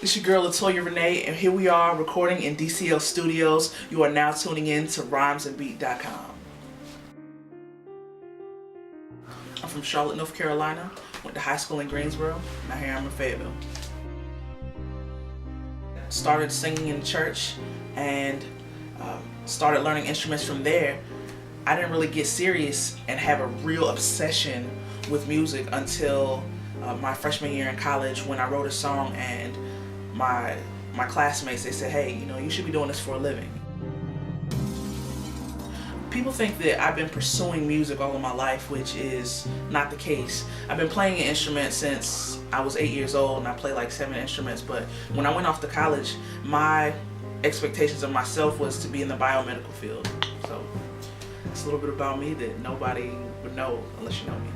It's your girl Latoya Rene, and here we are recording in DCL Studios. You are now tuning in to rhymesandbeat.com. I'm from Charlotte, North Carolina. Went to high school in Greensboro. Now here I'm in Fayetteville. Started singing in church and started learning instruments from there. I didn't really get serious and have a real obsession with music until my freshman year in college, when I wrote a song and my classmates, they said, hey, you should be doing this for a living. People think that I've been pursuing music all of my life, which is not the case. I've been playing an instrument since I was 8 years old, and I play like 7 instruments, but when I went off to college, my expectations of myself was to be in the biomedical field. So it's a little bit about me that nobody would know unless you know me.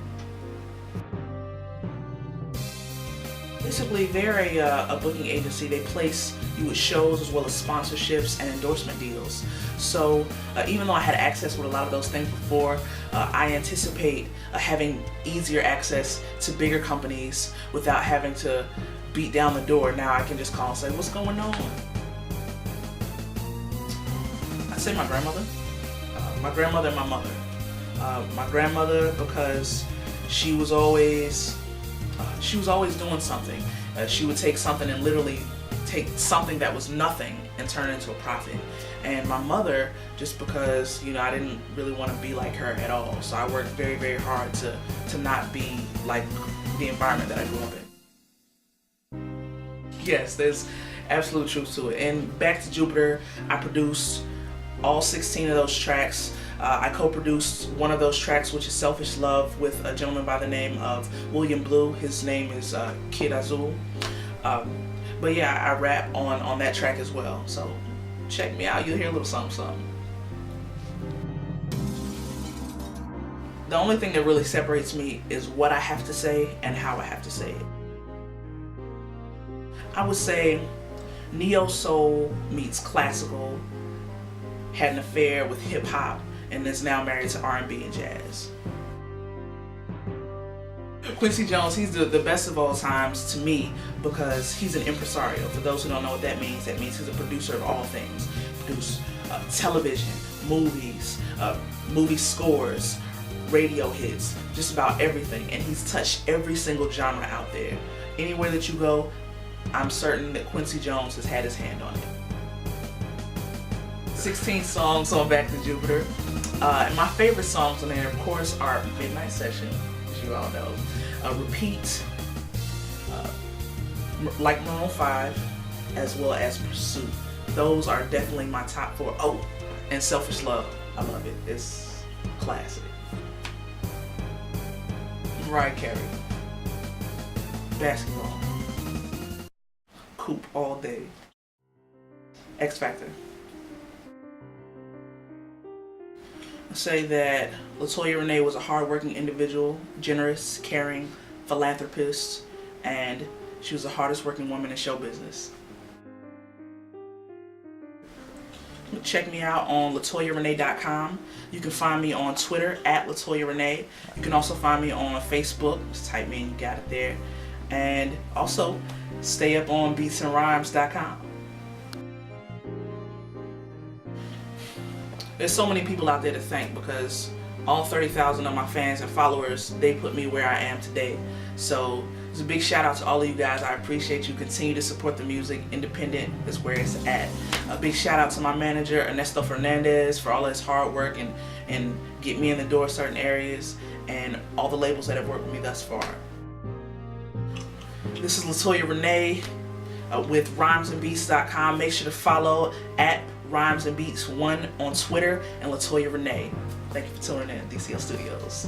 Basically, they're a booking agency. They place you with shows as well as sponsorships and endorsement deals. So even though I had access with a lot of those things before, I anticipate having easier access to bigger companies without having to beat down the door. Now I can just call and say, what's going on? I'd say my grandmother. My grandmother and my mother. My grandmother, because she was always doing something. She would take something and literally take something that was nothing and turn it into a profit. And my mother, just because I didn't really want to be like her at all. So I worked very, very hard to not be like the environment that I grew up in. Yes, there's absolute truth to it. And back to Jupiter, I produced all 16 of those tracks. I co-produced one of those tracks, which is Selfish Love, with a gentleman by the name of William Blue. His name is Kid Azul. But yeah, I rap on that track as well. So check me out. You'll hear a little something, something. The only thing that really separates me is what I have to say and how I have to say it. I would say neo soul meets classical, had an affair with hip hop, and is now married to R&B and jazz. Quincy Jones, he's the best of all times to me because he's an impresario. For those who don't know what that means he's a producer of all things. Produce television, movies, movie scores, radio hits, just about everything. And he's touched every single genre out there. Anywhere that you go, I'm certain that Quincy Jones has had his hand on it. 16 songs on Back to Jupiter. And my favorite songs on there, of course, are Midnight Session, as you all know, Repeat, like Maroon 5, as well as Pursuit. Those are definitely my top 4. Oh, and Selfish Love. I love it. It's classic. Mariah Carey. Basketball. Coop all day. X Factor. Say that Latoya Rene was a hardworking individual, generous, caring, philanthropist, and she was the hardest working woman in show business. Check me out on LatoyaRene.com. You can find me on Twitter at Latoya Rene. You can also find me on Facebook. Just type me in, you got it there. And also stay up on beatsandrhymes.com. There's so many people out there to thank because all 30,000 of my fans and followers, they put me where I am today. So it's a big shout out to all of you guys. I appreciate you. Continue to support the music. Independent is where it's at. A big shout out to my manager, Ernesto Fernandez, for all his hard work and get me in the door certain areas, and all the labels that have worked with me thus far. This is Latoya Rene with rhymesandbeats.com. Make sure to follow at Rhymes and Beats 1 on Twitter and Latoya Rene. Thank you for tuning in, DCL Studios.